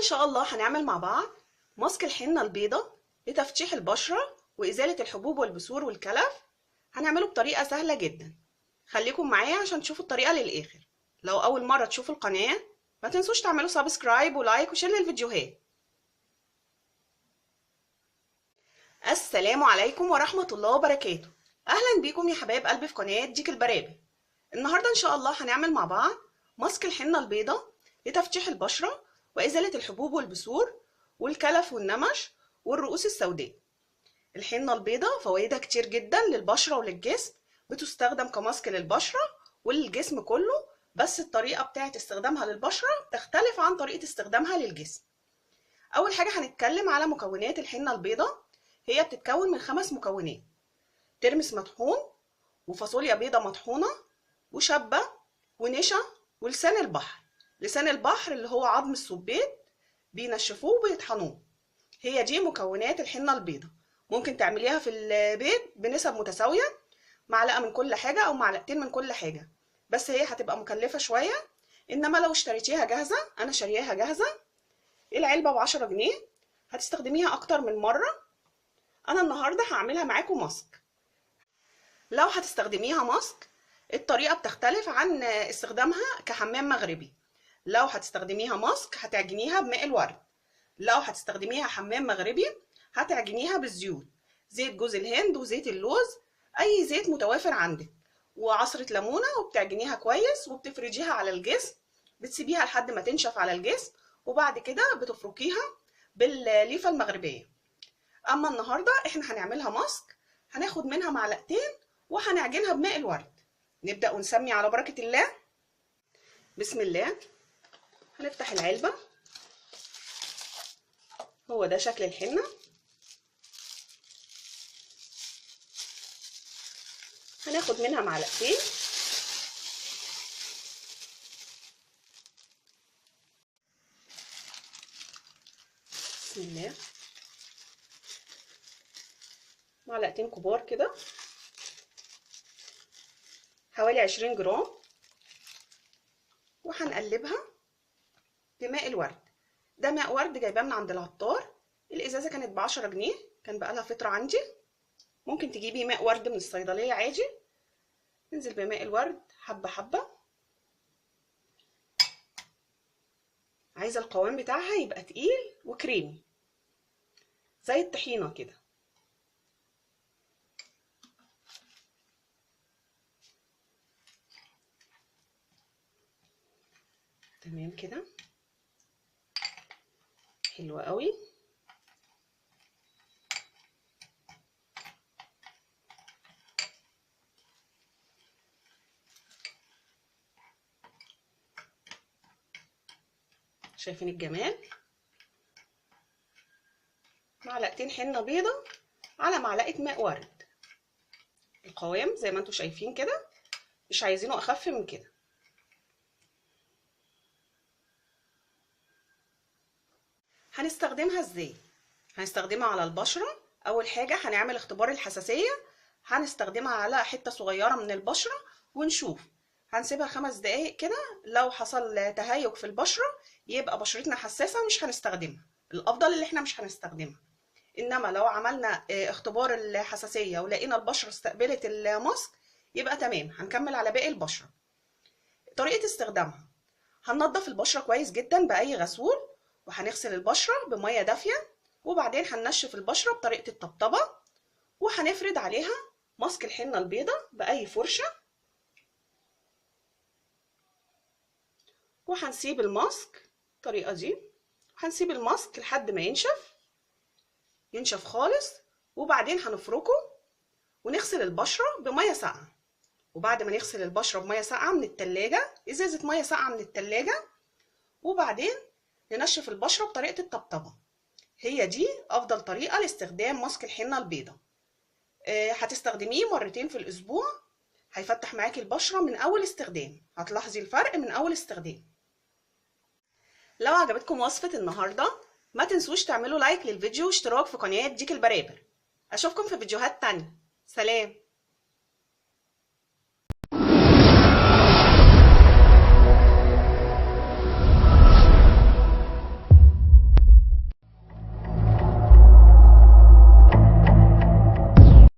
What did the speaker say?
شاء الله هنعمل مع بعض ماسك الحنة البيضاء لتفتيح البشرة وإزالة الحبوب والبثور والكلف. هنعمله بطريقة سهلة جدا. خليكم معايا عشان تشوفوا الطريقة للآخر. لو أول مرة تشوفوا القناة ما تنسوش تعملوا سبسكرايب ولايك وشير للفيديوهات. السلام عليكم ورحمة الله وبركاته. أهلا بيكم يا حبايب قلبي في قناة ديك البرابر. النهاردة إن شاء الله هنعمل مع بعض ماسك الحنة البيضاء لتفتيح البشرة وإزالة الحبوب والبثور والكلف والنمش والرؤوس السوداء. الحنة البيضاء فوائدها كتير جدا للبشرة وللجسم، بتستخدم كماسك للبشرة وللجسم كله، بس الطريقة بتاعت استخدامها للبشرة تختلف عن طريقة استخدامها للجسم. أول حاجة هنتكلم على مكونات الحنة البيضاء. هي بتتكون من 5 مكونات: ترمس مطحون، وفاصوليا بيضة مطحونة، وشبة، ونشا، ولسان البحر. لسان البحر اللي هو عظم السبيط بينشفوه وبيطحنوه. هي دي مكونات الحنة البيضاء. ممكن تعمليها في البيت بنسب متساوية، معلقة من كل حاجة أو معلقتين من كل حاجة، بس هي هتبقى مكلفة شوية. إنما لو اشتريتيها جاهزة، أنا شارياها جاهزة، العلبة ب10 جنيه، هتستخدميها أكتر من مرة. أنا النهاردة هعملها معاكم ماسك. لو هتستخدميها ماسك الطريقة بتختلف عن استخدامها كحمام مغربي. لو هتستخدميها ماسك هتعجنيها بماء الورد. لو هتستخدميها حمام مغربي هتعجنيها بالزيوت، زيت جوز الهند وزيت اللوز، اي زيت متوافر عندك، وعصرة ليمونة، وبتعجنيها كويس وبتفرجيها على الجسم. بتسيبيها لحد ما تنشف على الجسم، وبعد كده بتفركيها بالليفة المغربية. اما النهاردة احنا هنعملها ماسك، هناخد منها معلقتين وهنعجنها بماء الورد. نبدأ ونسمي على بركة الله. بسم الله. هنفتح العلبة. هو ده شكل الحنة. هناخد منها معلقتين. بسم الله. معلقتين كبار كده، حوالي 20 جرام، وهنقلبها بماء الورد. ده ماء ورد جايباه من عند العطار. الازازه كانت ب10 جنيه، كان بقالها فتره عندي. ممكن تجيبي ماء ورد من الصيدليه عادي. ننزل بماء الورد حبه حبه. عايزه القوام بتاعها يبقى تقيل وكريمي زي الطحينه كده. تمام كده، حلوة قوي. شايفين الجمال؟ معلقتين حنة بيضة على معلقة ماء ورد. القوام زي ما انتوا شايفين كده، مش عايزينه اخف من كده. هنستخدمها ازاي؟ هنستخدمها على البشرة. اول حاجة هنعمل اختبار الحساسية. هنستخدمها على حتة صغيرة من البشرة ونشوف. هنسيبها 5 دقايق كده. لو حصل تهيج في البشرة يبقى بشرتنا حساسة، مش هنستخدمها. الافضل اللي احنا مش هنستخدمها. انما لو عملنا اختبار الحساسية ولقينا البشرة استقبلت الماسك يبقى تمام، هنكمل على باقي البشرة. طريقة استخدامها: هننضف البشرة كويس جدا بأي غسول، وهنغسل البشرة بمية دافية، وبعدين هننشف البشرة بطريقة الطبطبة، وهنفرد عليها ماسك الحنة البيضاء بأي فرشة، وهنسيب الماسك الطريقة دي. هنسيب الماسك لحد ما ينشف خالص، وبعدين هنفركه ونغسل البشرة بمية ساقعة. وبعد ما نغسل البشرة بمية ساقعة من التلاجة، ازازة مية ساقعة من التلاجة، وبعدين ننشف البشرة بطريقة الطبطبة. هي دي افضل طريقة لاستخدام ماسك الحنة البيضاء. هتستخدميه مرتين في الاسبوع، هيفتح معاكي البشرة من اول استخدام. هتلاحظي الفرق من اول استخدام. لو عجبتكم وصفة النهاردة ما تنسوش تعملوا لايك للفيديو واشتراك في قناة ديك البرابر. اشوفكم في فيديوهات تانية. سلام.